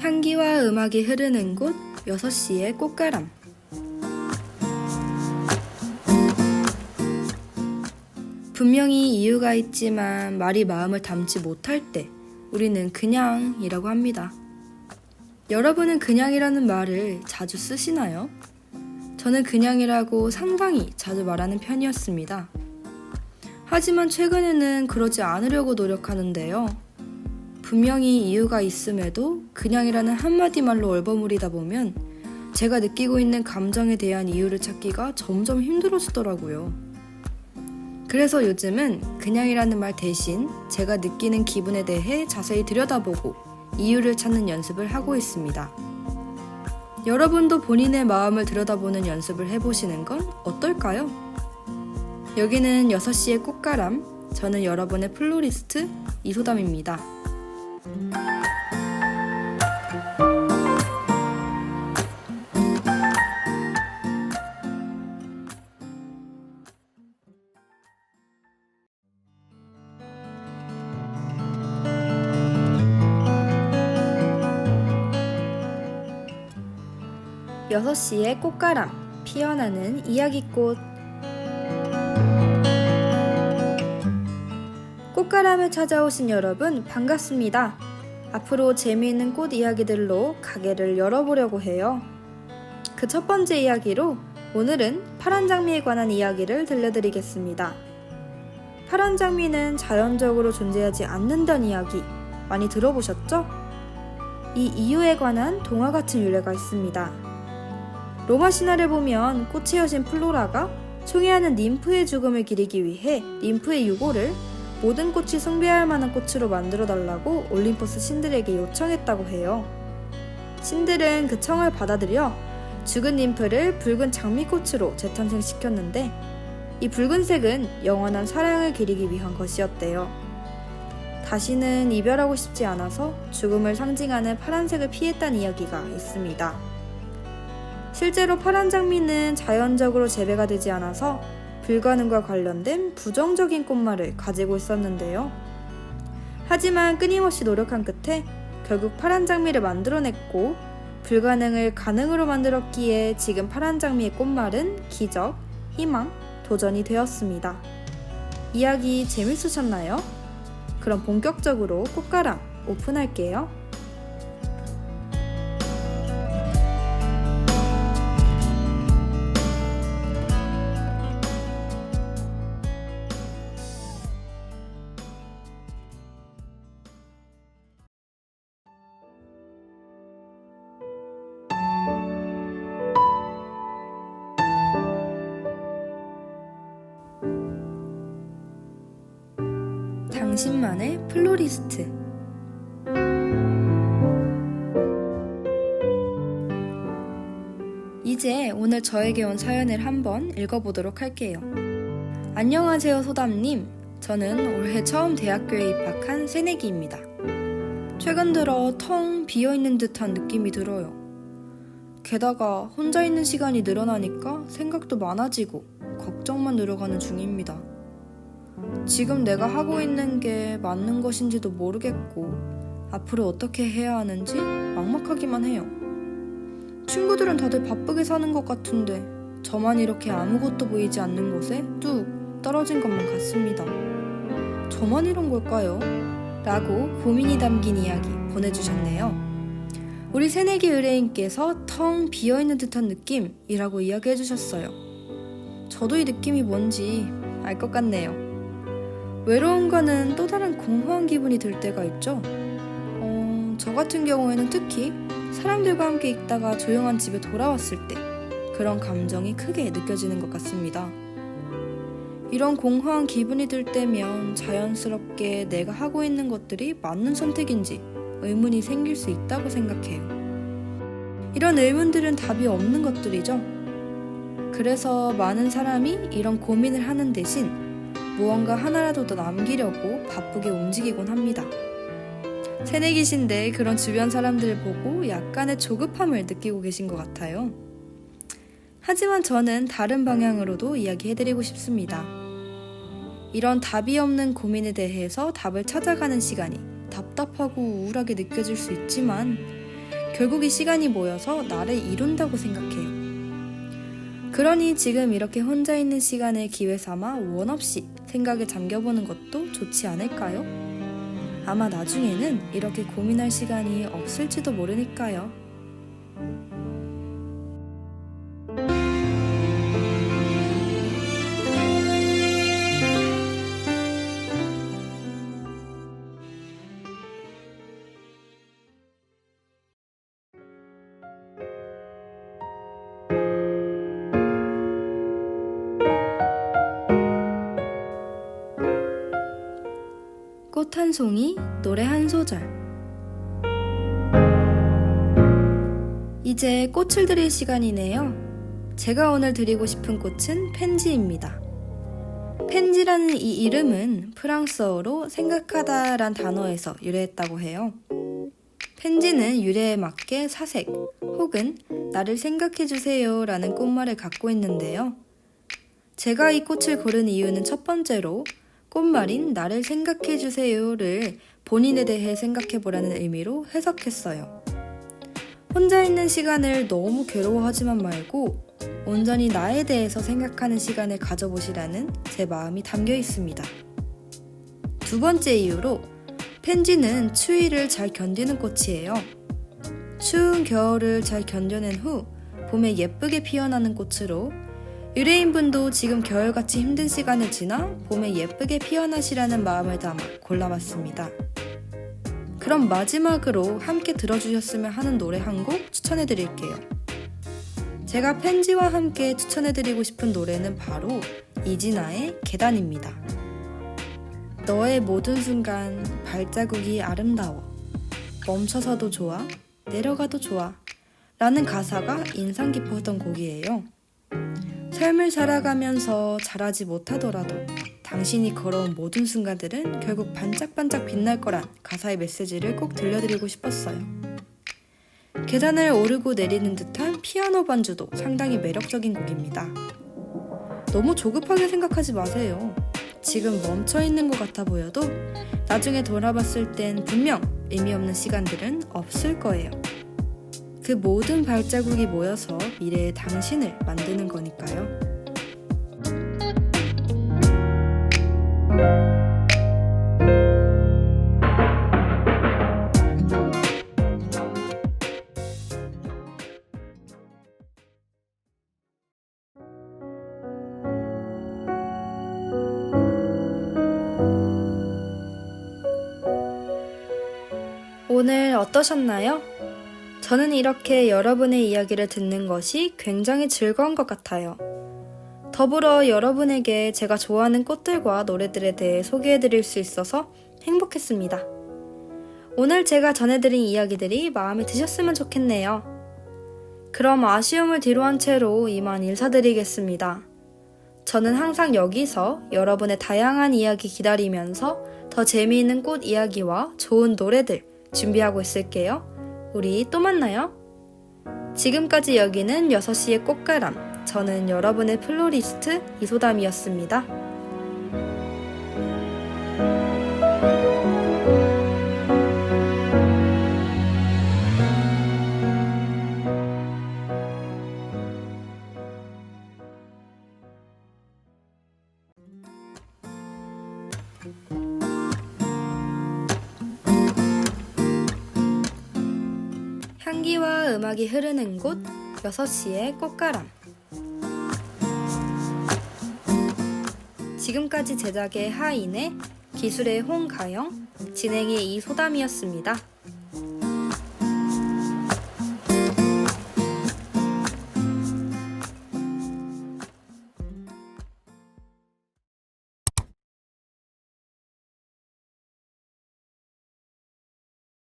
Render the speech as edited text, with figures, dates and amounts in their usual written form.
향기와 음악이 흐르는 곳 6시의 꽃가람. 분명히 이유가 있지만 말이 마음을 담지 못할 때 우리는 그냥이라고 합니다. 여러분은 그냥이라는 말을 자주 쓰시나요? 저는 그냥이라고 상당히 자주 말하는 편이었습니다. 하지만 최근에는 그러지 않으려고 노력하는데요. 분명히 이유가 있음에도 그냥이라는 한마디 말로 얼버무리다 보면 제가 느끼고 있는 감정에 대한 이유를 찾기가 점점 힘들어지더라고요. 그래서 요즘은 그냥이라는 말 대신 제가 느끼는 기분에 대해 자세히 들여다보고 이유를 찾는 연습을 하고 있습니다. 여러분도 본인의 마음을 들여다보는 연습을 해보시는 건 어떨까요? 여기는 6시의 꽃가람, 저는 여러분의 플로리스트 이소담입니다. 여섯 시의 꽃가람, 피어나는 이야기꽃. 꽃가람을 찾아오신 여러분 반갑습니다. 앞으로 재미있는 꽃 이야기들로 가게를 열어보려고 해요. 그 첫 번째 이야기로 오늘은 파란 장미에 관한 이야기를 들려드리겠습니다. 파란 장미는 자연적으로 존재하지 않는다는 이야기 많이 들어보셨죠? 이 이유에 관한 동화 같은 유래가 있습니다. 로마 신화를 보면 꽃의 여신 플로라가 총애하는 님프의 죽음을 기리기 위해 님프의 유골을 모든 꽃이 숭배할 만한 꽃으로 만들어달라고 올림포스 신들에게 요청했다고 해요. 신들은 그 청을 받아들여 죽은 님프를 붉은 장미꽃으로 재탄생시켰는데 이 붉은색은 영원한 사랑을 기리기 위한 것이었대요. 다시는 이별하고 싶지 않아서 죽음을 상징하는 파란색을 피했다는 이야기가 있습니다. 실제로 파란 장미는 자연적으로 재배가 되지 않아서 불가능과 관련된 부정적인 꽃말을 가지고 있었는데요. 하지만 끊임없이 노력한 끝에 결국 파란 장미를 만들어냈고 불가능을 가능으로 만들었기에 지금 파란 장미의 꽃말은 기적, 희망, 도전이 되었습니다. 이야기 재밌으셨나요? 그럼 본격적으로 꽃가람 오픈할게요. 당신만의 플로리스트. 이제 오늘 저에게 온 사연을 한번 읽어보도록 할게요. 안녕하세요 소담님. 저는 올해 처음 대학교에 입학한 새내기입니다. 최근 들어 텅 비어있는 듯한 느낌이 들어요. 게다가 혼자 있는 시간이 늘어나니까 생각도 많아지고 걱정만 늘어가는 중입니다. 지금 내가 하고 있는 게 맞는 것인지도 모르겠고 앞으로 어떻게 해야 하는지 막막하기만 해요. 친구들은 다들 바쁘게 사는 것 같은데 저만 이렇게 아무것도 보이지 않는 곳에 뚝 떨어진 것만 같습니다. 저만 이런 걸까요? 라고 고민이 담긴 이야기 보내주셨네요. 우리 새내기 의뢰인께서 텅 비어있는 듯한 느낌이라고 이야기해주셨어요. 저도 이 느낌이 뭔지 알 것 같네요. 외로움과는 또 다른 공허한 기분이 들 때가 있죠. 저 같은 경우에는 특히 사람들과 함께 있다가 조용한 집에 돌아왔을 때 그런 감정이 크게 느껴지는 것 같습니다. 이런 공허한 기분이 들 때면 자연스럽게 내가 하고 있는 것들이 맞는 선택인지 의문이 생길 수 있다고 생각해요. 이런 의문들은 답이 없는 것들이죠. 그래서 많은 사람이 이런 고민을 하는 대신 무언가 하나라도 더 남기려고 바쁘게 움직이곤 합니다. 새내기신데 그런 주변 사람들을 보고 약간의 조급함을 느끼고 계신 것 같아요. 하지만 저는 다른 방향으로도 이야기해드리고 싶습니다. 이런 답이 없는 고민에 대해서 답을 찾아가는 시간이 답답하고 우울하게 느껴질 수 있지만 결국 이 시간이 모여서 나를 이룬다고 생각해요. 그러니 지금 이렇게 혼자 있는 시간을 기회 삼아 원 없이 생각에 잠겨보는 것도 좋지 않을까요? 아마 나중에는 이렇게 고민할 시간이 없을지도 모르니까요. 꽃 한 송이, 노래 한 소절. 이제 꽃을 드릴 시간이네요. 제가 오늘 드리고 싶은 꽃은 펜지입니다. 펜지라는 이 이름은 프랑스어로 생각하다란 단어에서 유래했다고 해요. 펜지는 유래에 맞게 사색 혹은 나를 생각해주세요 라는 꽃말을 갖고 있는데요. 제가 이 꽃을 고른 이유는 첫 번째로 꽃말인 나를 생각해주세요를 본인에 대해 생각해보라는 의미로 해석했어요. 혼자 있는 시간을 너무 괴로워하지만 말고 온전히 나에 대해서 생각하는 시간을 가져보시라는 제 마음이 담겨 있습니다. 두 번째 이유로 펜지는 추위를 잘 견디는 꽃이에요. 추운 겨울을 잘 견뎌낸 후 봄에 예쁘게 피어나는 꽃으로 의뢰인분도 지금 겨울같이 힘든 시간을 지나 봄에 예쁘게 피어나시라는 마음을 담아 골라봤습니다. 그럼 마지막으로 함께 들어주셨으면 하는 노래 한 곡 추천해드릴게요. 제가 펜지와 함께 추천해드리고 싶은 노래는 바로 이진아의 계단입니다. 너의 모든 순간 발자국이 아름다워 멈춰서도 좋아 내려가도 좋아 라는 가사가 인상 깊었던 곡이에요. 삶을 살아가면서 잘하지 못하더라도 당신이 걸어온 모든 순간들은 결국 반짝반짝 빛날 거란 가사의 메시지를 꼭 들려드리고 싶었어요. 계단을 오르고 내리는 듯한 피아노 반주도 상당히 매력적인 곡입니다. 너무 조급하게 생각하지 마세요. 지금 멈춰있는 것 같아 보여도 나중에 돌아봤을 땐 분명 의미 없는 시간들은 없을 거예요. 그 모든 발자국이 모여서 미래의 당신을 만드는 거니까요. 오늘 어떠셨나요? 저는 이렇게 여러분의 이야기를 듣는 것이 굉장히 즐거운 것 같아요. 더불어 여러분에게 제가 좋아하는 꽃들과 노래들에 대해 소개해드릴 수 있어서 행복했습니다. 오늘 제가 전해드린 이야기들이 마음에 드셨으면 좋겠네요. 그럼 아쉬움을 뒤로한 채로 이만 인사드리겠습니다. 저는 항상 여기서 여러분의 다양한 이야기 기다리면서 더 재미있는 꽃 이야기와 좋은 노래들 준비하고 있을게요. 우리 또 만나요. 지금까지 여기는 6시의 꽃가람. 저는 여러분의 플로리스트 이소담이었습니다. 향기와 음악이 흐르는 곳 6시의 꽃가람. 지금까지 제작의 하인의 기술의 홍가영, 진행의 이소담이었습니다.